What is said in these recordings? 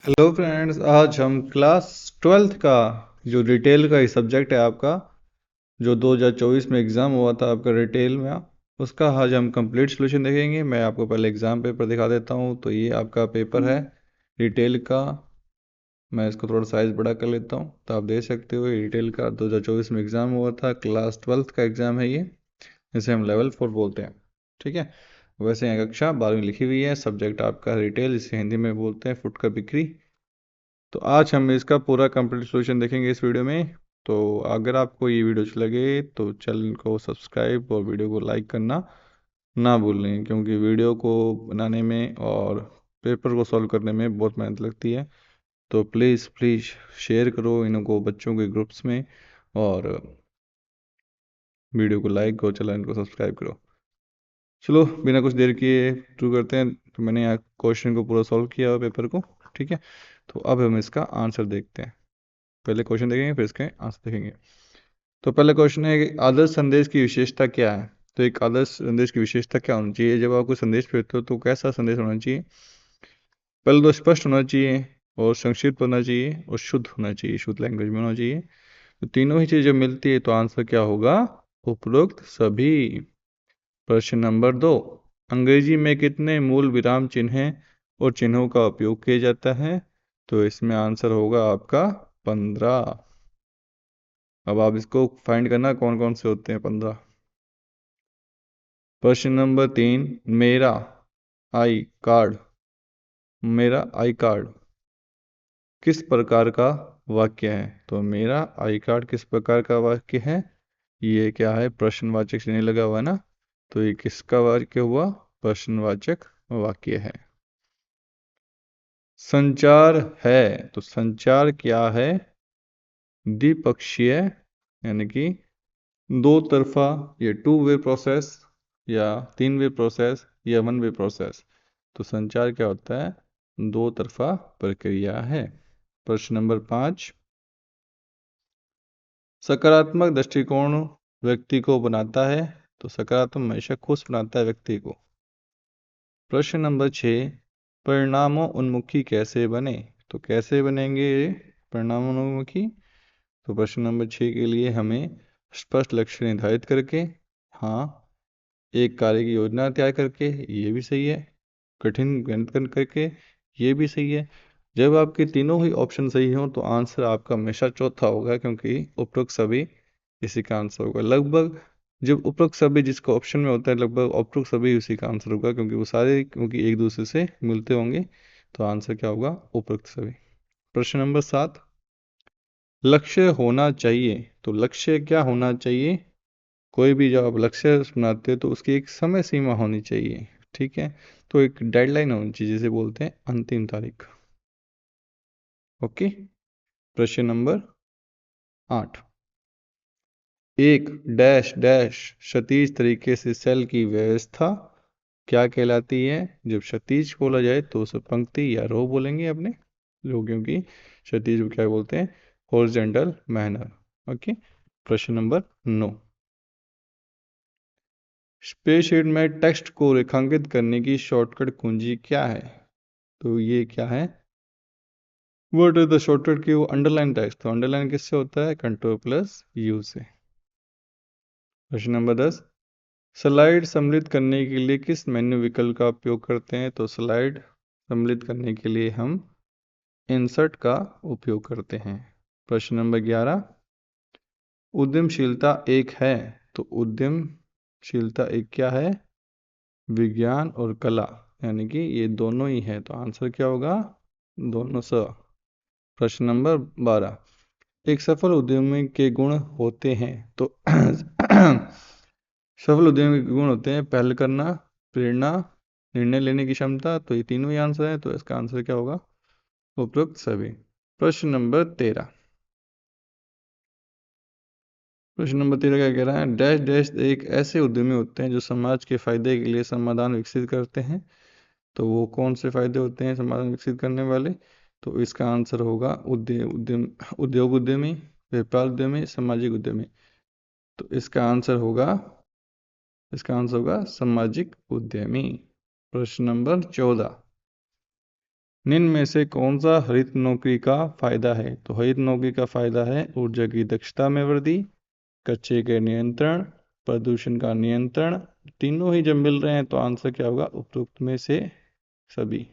Hello friends, आज हम class 12th का जो रिटेल का ही सब्जेक्ट है आपका, जो 2024 में एग्ज़ाम हुआ था आपका रिटेल में, उसका आज हम कंप्लीट सॉल्यूशन देखेंगे। मैं आपको पहले एग्ज़ाम पेपर दिखा देता हूँ। तो ये आपका पेपर है रिटेल का। मैं इसको थोड़ा साइज़ बड़ा कर लेता हूँ तो आप देख सकते हो। ये रिटेल का 2024 में एग्ज़ाम हुआ था, क्लास 12th का एग्ज़ाम है ये, जिसे हम लेवल 4 बोलते हैं। ठीक है। वैसे यहाँ कक्षा 12वीं लिखी हुई है, सब्जेक्ट आपका रिटेल, जिसे हिंदी में बोलते हैं फुटकर बिक्री। तो आज हम इसका पूरा कंप्लीट सॉल्यूशन देखेंगे इस वीडियो में। तो अगर आपको ये वीडियो अच्छी लगे तो चैनल को सब्सक्राइब और वीडियो को लाइक करना ना भूलें, क्योंकि वीडियो को बनाने में और पेपर को सॉल्व करने में बहुत मेहनत लगती है। तो प्लीज़ प्लीज़ शेयर करो इनको बच्चों के ग्रुप्स में, और वीडियो को लाइक और चैनल को सब्सक्राइब करो। चलो बिना कुछ देर किए शुरू करते हैं। तो मैंने यहाँ क्वेश्चन को पूरा सॉल्व किया हुआ पेपर को। ठीक है। तो अब हम इसका आंसर देखते हैं। पहले क्वेश्चन देखेंगे फिर इसके आंसर देखेंगे। तो पहला क्वेश्चन है कि आदर्श संदेश की विशेषता क्या है। तो एक आदर्श संदेश की विशेषता क्या होनी चाहिए। जब आप कोई संदेश भेजते हो तो कैसा संदेश होना चाहिए। पहले तो स्पष्ट होना चाहिए, और संक्षिप्त होना चाहिए, और शुद्ध होना चाहिए, शुद्ध लैंग्वेज में होना चाहिए। तो तीनों ही चीज़ जब मिलती है तो आंसर क्या होगा, उपरोक्त सभी। प्रश्न नंबर 2, अंग्रेजी में कितने मूल विराम चिन्ह और चिन्हों का उपयोग किया जाता है। तो इसमें आंसर होगा आपका 15। अब आप इसको फाइंड करना कौन कौन से होते हैं 15। प्रश्न नंबर 3, मेरा आई कार्ड, मेरा आई कार्ड किस प्रकार का वाक्य है। तो मेरा आई कार्ड किस प्रकार का वाक्य है। ये क्या है, प्रश्नवाचक चिन्ह लगा हुआ है ना। तो ये किसका वाक्य हुआ, प्रश्नवाचक वाक्य है। संचार है, तो संचार क्या है, द्विपक्षीय, यानी कि दो तरफा, या टू वे प्रोसेस, या तीन वे प्रोसेस, या वन वे प्रोसेस। तो संचार क्या होता है, दो तरफा प्रक्रिया है। प्रश्न नंबर 5, सकारात्मक दृष्टिकोण व्यक्ति को बनाता है। तो सकारात्मक हमेशा खुश बनाता है व्यक्ति को। प्रश्न नंबर 6, परिणामों उन्मुखी कैसे बने। तो कैसे बनेंगे परिणाम उन्मुखी। तो प्रश्न नंबर 6 के लिए हमें स्पष्ट लक्ष्य निर्धारित करके, हाँ, एक कार्य की योजना तैयार करके, ये भी सही है। कठिन गणित करके, ये भी सही है। जब आपके तीनों ही ऑप्शन सही हों तो आंसर आपका हमेशा चौथा होगा, क्योंकि उपरोक्त सभी इसी का आंसर होगा लगभग। जब उपरोक्त सभी जिसका ऑप्शन में होता है, लगभग उपरोक्त सभी उसी का आंसर होगा, क्योंकि वो सारे क्योंकि एक दूसरे से मिलते होंगे। तो आंसर क्या होगा, उपरोक्त सभी। प्रश्न नंबर 7, लक्ष्य होना चाहिए। तो लक्ष्य क्या होना चाहिए। कोई भी जब आप लक्ष्य बनाते हो तो उसकी एक समय सीमा होनी चाहिए। ठीक है। तो एक डेडलाइन होनी चाहिए, जिसे बोलते हैं अंतिम तारीख। ओके। प्रश्न नंबर 8, एक डैश डैश क्षैतिज तरीके से सेल की व्यवस्था क्या कहलाती है। जब क्षैतिज बोला जाए तो उसे पंक्ति या रो बोलेंगे अपने लोग, क्योंकि क्षैतिज को क्या बोलते हैं, हॉरिजॉन्टल मैनर। ओके। प्रश्न नंबर 9, स्प्रेडशीट में टेक्स्ट को रेखांकित करने की शॉर्टकट कुंजी क्या है। तो ये क्या है, व्हाट इज द शॉर्टकट की, वो अंडरलाइन टेक्स्ट। तो अंडरलाइन किससे होता है, कंट्रोल प्लस यू से। प्रश्न नंबर 10, स्लाइड सम्मिलित करने के लिए किस मेन्यू विकल्प का उपयोग करते हैं। तो स्लाइड सम्मिलित करने के लिए हम इंसर्ट का उपयोग करते हैं। प्रश्न नंबर 11, उद्यमशीलता एक है। तो उद्यमशीलता एक क्या है, विज्ञान और कला, यानी कि ये दोनों ही है। तो आंसर क्या होगा, दोनों स। प्रश्न नंबर 12, एक सफल उद्यमी के गुण होते हैं। तो सफल उद्यमी के गुण होते हैं पहल करना, प्रेरणा, निर्णय लेने की क्षमता। तो ये तीनों ही आंसर है। तो इसका आंसर क्या होगा, उपरोक्त सभी। प्रश्न नंबर 13, प्रश्न नंबर 13 क्या कह रहा है, डैश डैश एक ऐसे उद्यमी होते हैं जो समाज के फायदे के लिए समाधान विकसित करते हैं। तो वो कौन से फायदे होते हैं समाधान विकसित करने वाले। तो इसका आंसर होगा उद्योग उद्यमी, व्यापार उद्यमी, सामाजिक उद्यमी। तो इसका आंसर होगा सामाजिक उद्यमी। प्रश्न नंबर 14, निम्न में से कौन सा हरित नौकरी का फायदा है? तो हरित नौकरी का फायदा है ऊर्जा की दक्षता में वृद्धि, कचरे के नियंत्रण, प्रदूषण का नियंत्रण। तीनों ही जब मिल रहे हैं तो आंसर क्या होगा? उपरोक्त में से सभी।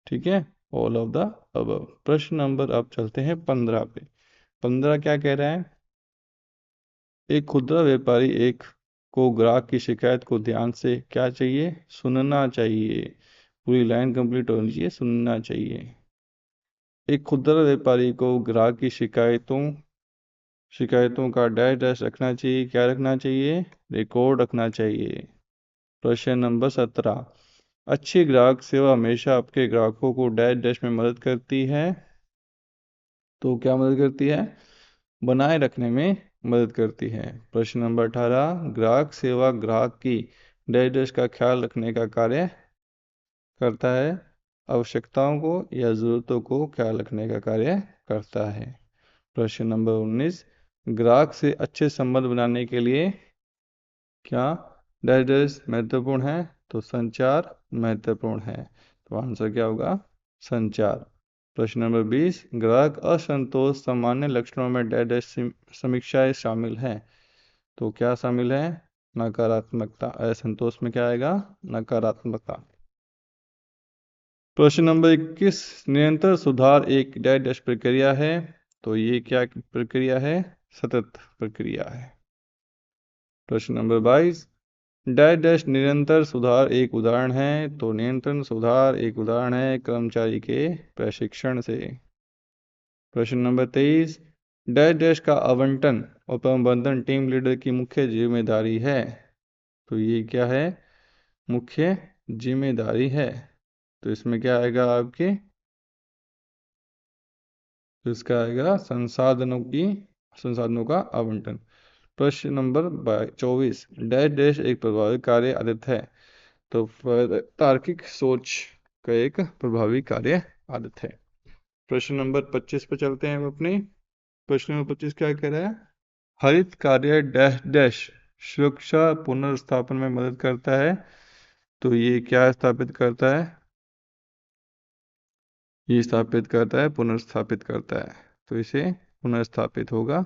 ठीक है, ऑल ऑफ द अबव। प्रश्न नंबर अब चलते हैं 15 पे। 15 क्या कह रहा है? एक खुदरा व्यापारी एक को ग्राहक की शिकायत को ध्यान से क्या चाहिए? सुनना चाहिए। पूरी लाइन कंप्लीट होनी चाहिए, सुनना चाहिए। एक खुदरा व्यापारी को ग्राहक की शिकायतों का डैश डैश रखना चाहिए। क्या रखना चाहिए? रिकॉर्ड रखना चाहिए। प्रश्न नंबर 17। अच्छी ग्राहक सेवा हमेशा आपके ग्राहकों को डैश डैश में मदद करती है। तो क्या मदद करती है? बनाए रखने में मदद करती है। प्रश्न नंबर 18। ग्राहक सेवा ग्राहक की डैश डैश का ख्याल रखने का कार्य करता है। आवश्यकताओं को या ज़रूरतों को ख्याल रखने का कार्य करता है। प्रश्न नंबर 19। ग्राहक से अच्छे संबंध बनाने के लिए क्या डैश डैश महत्वपूर्ण है? तो संचार महत्वपूर्ण है। तो आंसर क्या होगा? संचार। प्रश्न नंबर 20। ग्राहक असंतोष सामान्य लक्षणों में डैश डैश समीक्षाएं शामिल हैं। तो क्या शामिल है? नकारात्मकता। असंतोष में क्या आएगा? नकारात्मकता। प्रश्न नंबर 21। निरंतर सुधार एक डैश डैश प्रक्रिया है। तो ये क्या प्रक्रिया है? सतत प्रक्रिया है। प्रश्न नंबर 22। डैश डैश निरंतर सुधार एक उदाहरण है। तो निरंतर सुधार एक उदाहरण है कर्मचारी के प्रशिक्षण से। प्रश्न नंबर 23। डैश डैश का आवंटन और प्रबंधन टीम लीडर की मुख्य जिम्मेदारी है। तो ये क्या है? मुख्य जिम्मेदारी है। तो इसमें क्या आएगा आपके? तो इसका आएगा संसाधनों का आवंटन। प्रश्न नंबर 24। डैश डैश एक प्रभावी कार्य आदत है। तो तार्किक सोच का एक प्रभावी कार्य आदत है। प्रश्न नंबर 25 पे चलते हैं हम अपने। प्रश्न नंबर 25 क्या कह रहा है? हरित कार्य डैश डैश सुरक्षा पुनर्स्थापन में मदद करता है। तो ये क्या स्थापित करता है? ये स्थापित करता है, पुनर्स्थापित करता है। तो इसे पुनर्स्थापित होगा,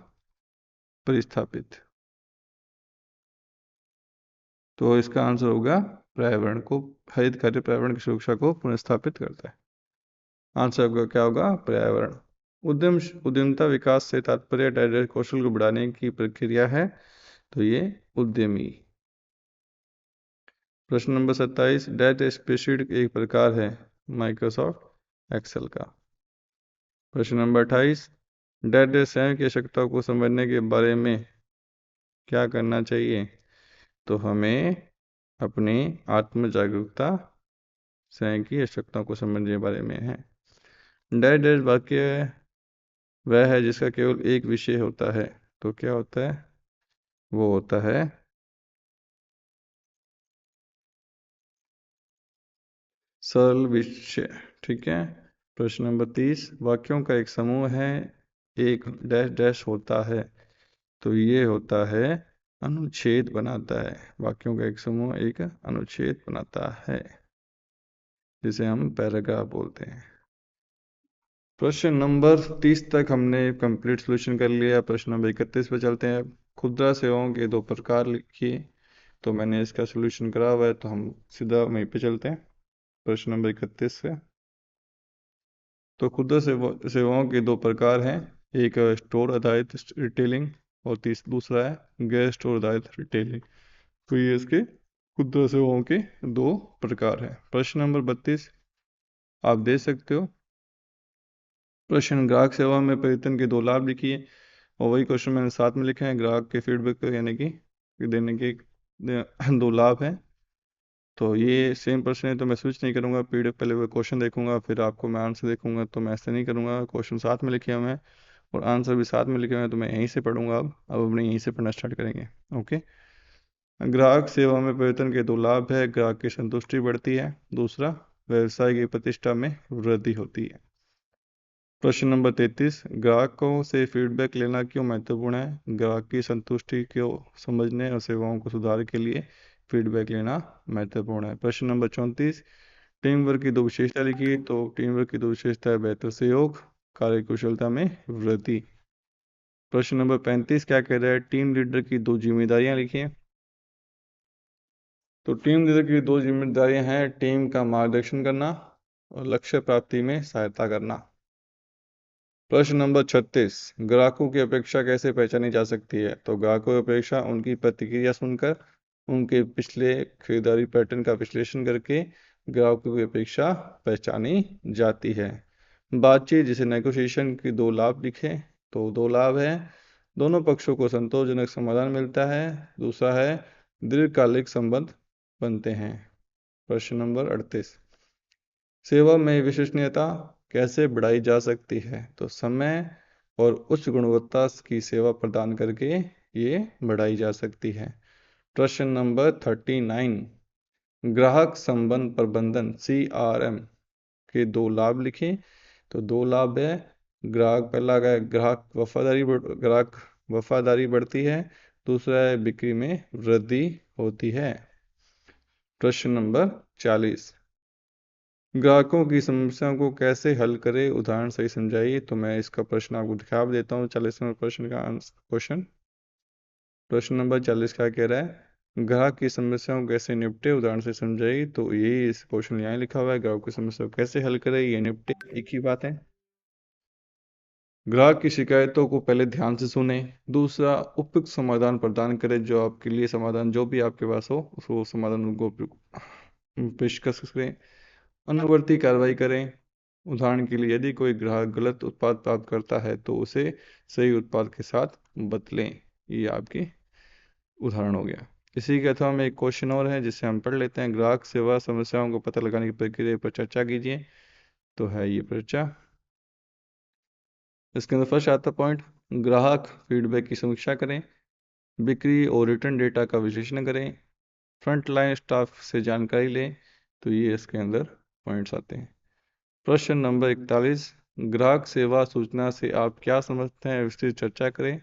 परिस्थापित। तो इसका आंसर होगा पर्यावरण को, हरित कार्य पर्यावरण की सुरक्षा को पुनर्स्थापित करता है। आंसर आपका क्या होगा? पर्यावरण। उद्यमता विकास से तात्पर्य डायरेक्ट कौशल को बढ़ाने की प्रक्रिया है। तो ये उद्यमी। प्रश्न नंबर 27। डेटा स्प्रेडशीट एक प्रकार है माइक्रोसॉफ्ट एक्सेल का। प्रश्न नंबर 28। डेटा स्वयं की आवश्यकताओं को समझने के बारे में क्या करना चाहिए? तो हमें अपनी आत्म जागरूकता स्वयं की आवश्यकताओं को समझने के बारे में है। डैश डैश वाक्य वह है जिसका केवल एक विषय होता है। तो क्या होता है? वो होता है सरल विषय। ठीक है। प्रश्न नंबर 30। वाक्यों का एक समूह है, एक डैश डैश होता है। तो ये होता है अनुच्छेद बनाता है। वाक्यों का एक समूह एक अनुच्छेद बनाता है, जिसे हम पैराग्राफ बोलते हैं। प्रश्न नंबर 30 तक हमने कंप्लीट सॉल्यूशन कर लिया। प्रश्न नंबर 31 पे चलते हैं। खुदरा सेवाओं के दो प्रकार लिखिए। तो मैंने इसका सॉल्यूशन करा हुआ है, तो हम सीधा वहीं पे चलते हैं प्रश्न नंबर 31 से। तो खुदरा सेवाओं के दो प्रकार हैं। एक स्टोर आधारित रिटेलिंग और दूसरा है गैर स्टोर आधारित रिटेलिंग। तो ये इसके खुदरा सेवाओं के दो प्रकार हैं। प्रश्न नंबर 32 आप दे सकते हो। प्रश्न ग्राहक सेवा में परिवर्तन के दो लाभ लिखिए। और वही क्वेश्चन मैंने साथ में लिखे हैं, ग्राहक के फीडबैक यानी कि देने के दो लाभ हैं। तो ये सेम प्रश्न है, तो मैं स्विच नहीं करूँगा। पीडीएफ पहले वो क्वेश्चन देखूंगा, फिर आपको मैं आंसर देखूंगा। तो मैं ऐसे नहीं करूँगा, क्वेश्चन साथ में लिखे हुए हैं और आंसर भी साथ में लिखे हुए हैं, तो मैं यहीं से पढ़ूंगा। अब अपने यहीं से पढ़ना स्टार्ट करेंगे। ओके। ग्राहक सेवा में परिवर्तन के दो लाभ है। ग्राहक की संतुष्टि बढ़ती है, दूसरा व्यवसाय की प्रतिष्ठा में वृद्धि होती है। प्रश्न नंबर 33। ग्राहकों से फीडबैक लेना क्यों महत्वपूर्ण है? ग्राहक की संतुष्टि को समझने और सेवाओं को सुधार के लिए फीडबैक लेना महत्वपूर्ण है। प्रश्न नंबर 34। टीम वर्क की दो विशेषता लिखिए। तो टीम वर्क की दो विशेषता है बेहतर सहयोग, कार्यकुशलता में वृद्धि। प्रश्न नंबर 35 क्या कह रहा है? टीम लीडर की दो जिम्मेदारियां लिखिए। तो टीम लीडर की दो जिम्मेदारियां हैं टीम का मार्गदर्शन करना और लक्ष्य प्राप्ति में सहायता करना। प्रश्न नंबर 36 ग्राहकों की अपेक्षा कैसे पहचानी जा सकती है? तो ग्राहकों की अपेक्षा उनकी प्रतिक्रिया सुनकर, उनके पिछले खरीदारी पैटर्न का विश्लेषण करके ग्राहकों की अपेक्षा पहचानी जाती है। बातचीत जिसे नेगोशिएशन की दो लाभ लिखे। तो दो लाभ है, दोनों पक्षों को संतोषजनक समाधान मिलता है। दूसरा है दीर्घकालिक संबंध बनते हैं। प्रश्न नंबर 38 सेवा में विश्वसनीयता कैसे बढ़ाई जा सकती है? तो समय और उच्च गुणवत्ता की सेवा प्रदान करके ये बढ़ाई जा सकती है। प्रश्न नंबर 39 ग्राहक संबंध प्रबंधन CRM के दो लाभ लिखें। तो दो लाभ है, पहला है ग्राहक वफादारी बढ़ती है। दूसरा है बिक्री में वृद्धि होती है। प्रश्न नंबर 40 ग्राहकों की समस्याओं को कैसे हल करें, उदाहरण सही समझाइए। तो मैं इसका प्रश्न आपको दिखा भी देता हूँ। 40 नंबर प्रश्न का क्वेश्चन। प्रश्न नंबर 40 क्या कह रहा है? ग्राहक की समस्याओं को कैसे निपटे, उदाहरण से समझाइए। तो यही इस क्वेश्चन यहाँ लिखा हुआ है, ग्राहक की समस्या को कैसे हल करें, ये निपटे, एक ही बात है। ग्राहक की शिकायतों को पहले ध्यान से सुने। दूसरा उपयुक्त समाधान प्रदान करें, जो आपके लिए समाधान जो भी आपके पास हो उसको समाधान उनको पेशकश करें। अनुवर्ती कार्रवाई करें। उदाहरण के लिए यदि कोई ग्राहक गलत उत्पाद प्राप्त करता है तो उसे सही उत्पाद के साथ बदलें। ये आपकी उदाहरण हो गया। इसी के अथवा में एक क्वेश्चन और है जिसे हम पढ़ लेते हैं। ग्राहक सेवा समस्याओं को पता लगाने की प्रक्रिया पर चर्चा कीजिए। तो है ये चर्चा। इसके अंदर फर्स्ट आता पॉइंट, ग्राहक फीडबैक की समीक्षा करें। बिक्री और रिटर्न डेटा का विश्लेषण करें। फ्रंट लाइन स्टाफ से जानकारी लें। तो ये इसके अंदर पॉइंट्स आते हैं। प्रश्न नंबर 41 ग्राहक सेवा सूचना से आप क्या समझते हैं, विस्तृत चर्चा करें।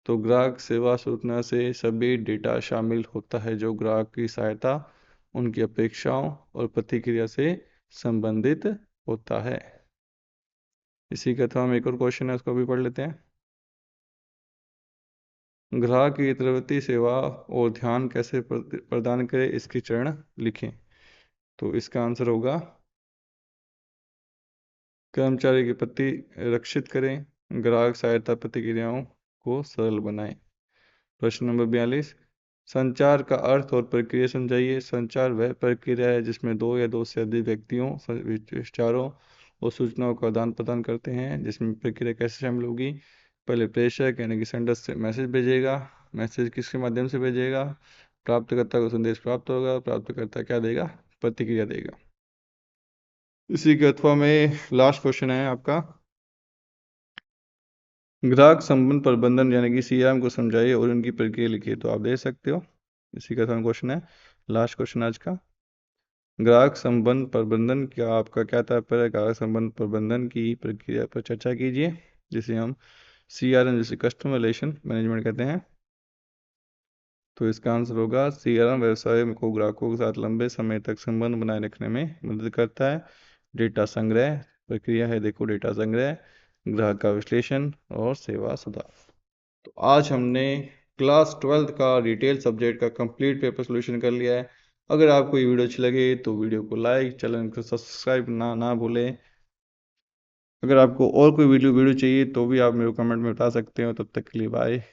तो ग्राहक सेवा सूचना से सभी डेटा शामिल होता है जो ग्राहक की सहायता, उनकी अपेक्षाओं और प्रतिक्रिया से संबंधित होता है। इसी के अथवा में एक और क्वेश्चन है, उसको भी पढ़ लेते हैं। ग्राहक की यथार्थी सेवा और ध्यान कैसे प्रदान करें, इसके चरण लिखें। तो इसका आंसर होगा कर्मचारी के प्रति रक्षित करें, ग्राहक सहायता प्रतिक्रियाओं को सरल बनाएं। प्रश्न नंबर 42 संचार का अर्थ और प्रक्रिया समझाइए। संचार वह प्रक्रिया है जिसमें दो या दो से अधिक व्यक्तियों, विचारों और सूचनाओं का आदान प्रदान करते हैं। जिसमें प्रक्रिया कैसे शामिल होगी? पहले प्रेषक यानी कि सेंडर से मैसेज भेजेगा। मैसेज किसके माध्यम से भेजेगा? प्राप्तकर्ता को संदेश प्राप्त होगा। प्राप्तकर्ता क्या देगा? प्रतिक्रिया देगा। इसी के अथवा में लास्ट क्वेश्चन है आपका, ग्राहक संबंध प्रबंधन यानी कि CRM को समझाइए और उनकी प्रक्रिया लिखिए। तो आप दे सकते हो। इसी का अथवा क्वेश्चन है, लास्ट क्वेश्चन आज का। ग्राहक संबंध प्रबंधन क्या आपका क्या तात्पर्य है? ग्राहक संबंध प्रबंधन की प्रक्रिया पर चर्चा कीजिए, जिसे हम CRM जैसे कस्टमर रिलेशन मैनेजमेंट कहते हैं। तो इसका आंसर होगा CRM व्यवसाय को ग्राहकों के साथ लंबे समय तक संबंध बनाए रखने में मदद करता है। डेटा संग्रह प्रक्रिया है, देखो डेटा संग्रह, ग्राहक का विश्लेषण और सेवा सुधार। तो आज हमने क्लास 12th का डिटेल सब्जेक्ट का कंप्लीट पेपर सोल्यूशन कर लिया है। अगर आपको ये वीडियो अच्छी लगे तो वीडियो को लाइक, चैनल को सब्सक्राइब ना भूलें। अगर आपको और कोई वीडियो चाहिए तो भी आप मेरे को कमेंट में बता सकते हो। तब तक के लिए बाय।